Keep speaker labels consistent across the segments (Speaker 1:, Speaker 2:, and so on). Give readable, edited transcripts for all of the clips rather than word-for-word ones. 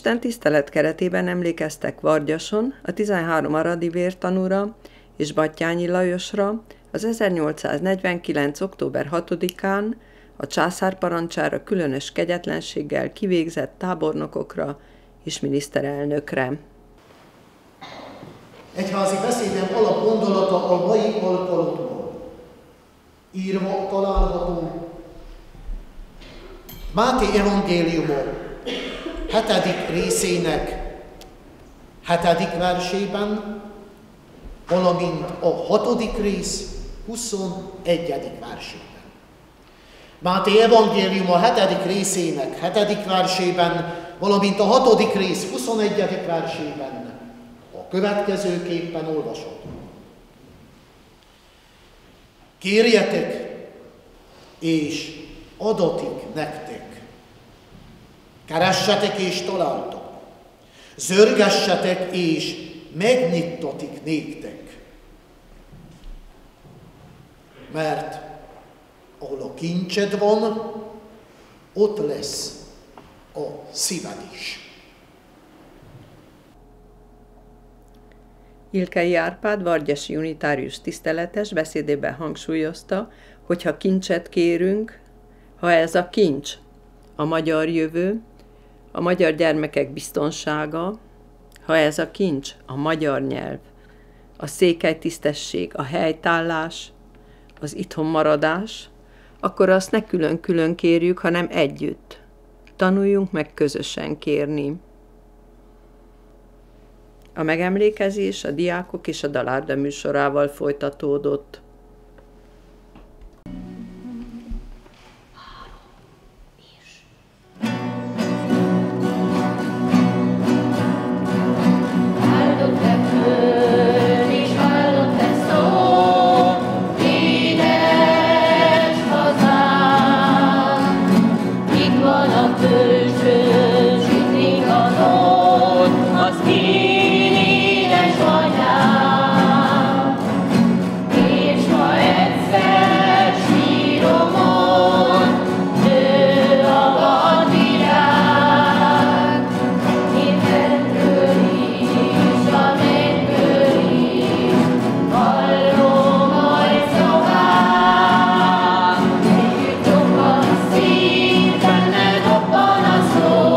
Speaker 1: Isten tisztelet keretében emlékeztek Vargyason a 13 aradi vértanúra és Batthyány Lajosra az 1849. október 6-án a császár parancsára különös kegyetlenséggel kivégzett tábornokokra és miniszterelnökre.
Speaker 2: Egyházi beszédem alapgondolata a mai alkalommal írva található Máté evangéliuma 7. részének 7. versében, valamint a 6. rész 21. versében. Máté evangéliuma 7. részének 7. versében, valamint a 6. rész 21. versében a következőképpen olvasható. Kérjetek, és adatik nektek. Keressetek, és találtok. Zörgessetek, és megnyittatik néktek. Mert ahol a kincsed van, ott lesz a szíved is.
Speaker 1: Ilkei Árpád vargyasi unitárius tiszteletes beszédében hangsúlyozta, hogy ha kincset kérünk, ha ez a kincs a magyar jövő, a magyar gyermekek biztonsága, ha ez a kincs a magyar nyelv, a székelytisztesség, a helytállás, az itthon maradás, akkor azt ne külön-külön kérjük, hanem együtt. Tanuljunk meg közösen kérni. A megemlékezés a diákok és a dalárda műsorával folytatódott.
Speaker 3: Benned abban a szó.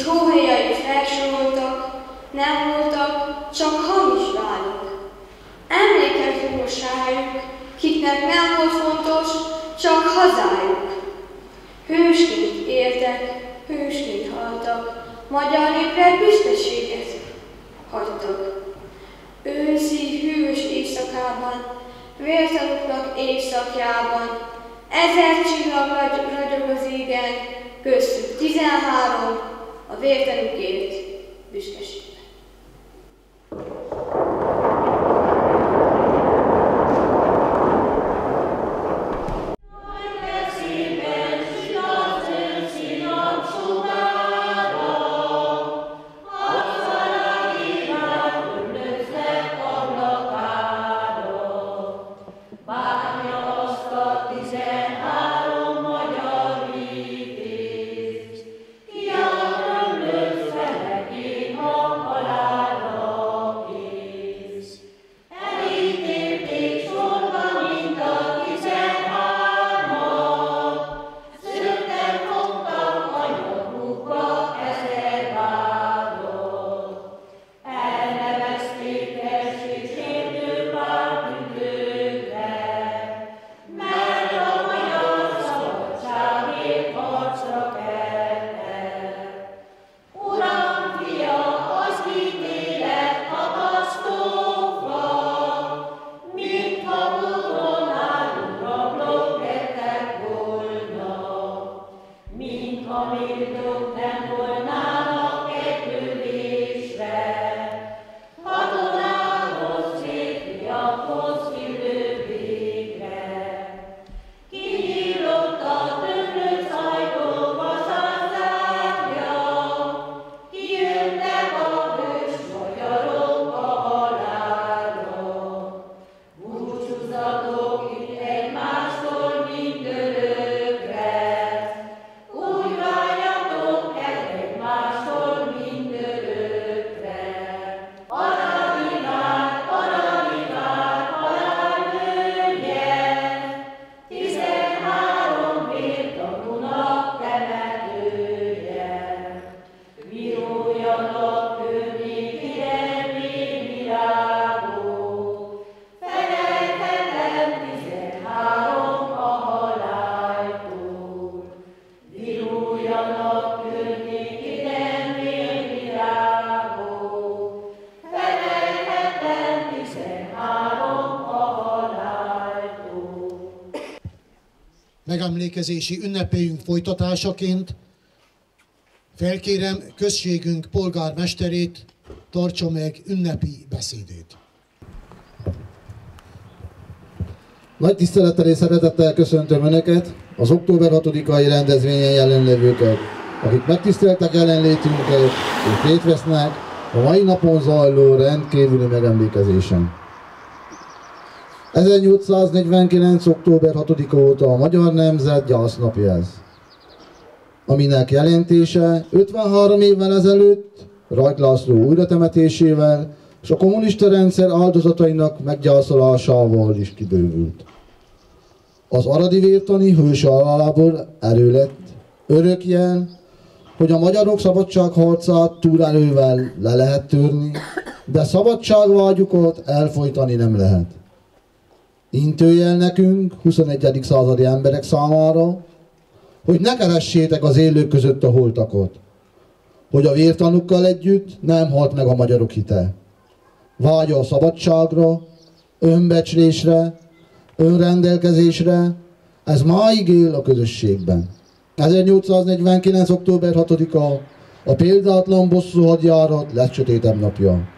Speaker 3: mint hóhéjai felsoroltak, nem voltak, csak hamis vállok. Emlékezzünk most rájuk, kiknek nem volt fontos, csak hazájuk. Hősként éltek, hősként haltak, magyar népre büszkeséget hagytak. Őszi, hűvös éjszakában, vértanúknak éjszakjában, 1000 csillag ragyog az égen, köztük 13 a vértanúkért büszkeségben.
Speaker 2: Megemlékezési ünnepélyünk folytatásaként felkérem községünk polgármesterét, tartsa meg ünnepi beszédét.
Speaker 4: Nagy tisztelettel és szeretettel köszöntöm Önöket, az október 6-ai rendezvényen jelenlévőket, akik megtiszteltek jelenlétünket és részt vesznek a mai napon zajló rendkívüli megemlékezésen. 1849. október 6-a óta a magyar nemzet gyásznapja ez, aminek jelentése 53 évvel ezelőtt Rajk László újratemetésével és a kommunista rendszer áldozatainak meggyászolásával is kibővült. Az aradi vértani hős halálából erő lett, örökjel, hogy a magyarok szabadságharcát túlerővel le lehet törni, de szabadságvágyukat elfojtani nem lehet. Intőjel nekünk, 21. századi emberek számára, hogy ne keressétek az élők között a holtakot, hogy a vértanukkal együtt nem halt meg a magyarok hite. Vágya a szabadságra, önbecslésre, önrendelkezésre, ez máig él a közösségben. 1849. október 6-a a példátlan bosszú hadjárat legsötétebb napja.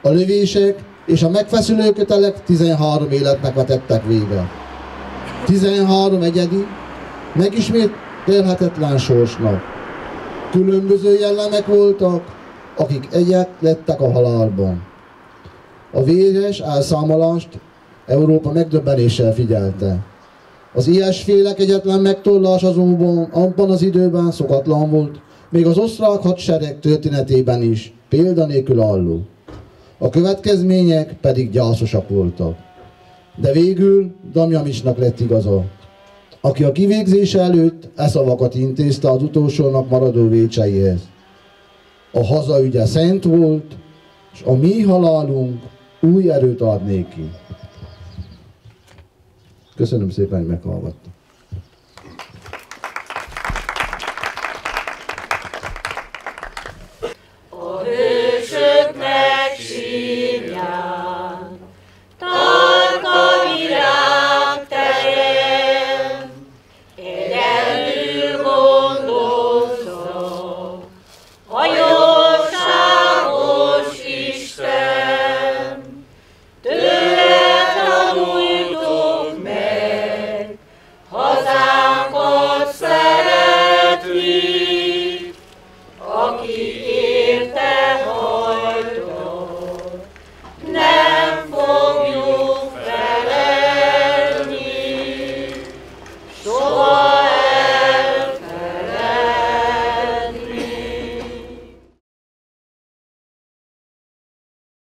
Speaker 4: A lövések és a megfeszülő kötelek 13 életnek vetettek véget. 13 egyedi, megismételhetetlen sorsnak. Különböző jellemek voltak, akik egyek lettek a halálban. A véres elszámolást Európa megdöbbenéssel figyelte. Az ilyesféle kegyetlen megtorlás azonban abban az időben szokatlan volt, még az osztrák hadsereg történetében is példanélkül álló. A következmények pedig gyászosak voltak. De végül Damjanicsnak lett igaza, aki a kivégzése előtt e szavakat intézte az utolsónak maradó vécseihez. a hazaügye szent volt, és a mi halálunk új erőt ad néki. Köszönöm szépen, hogy meghallgattam.
Speaker 5: A hősöknek sírján, tarka virág terem, egyedül gondozza a jóságos Isten. Tőle tanultok meg, hazánkat szeretni, aki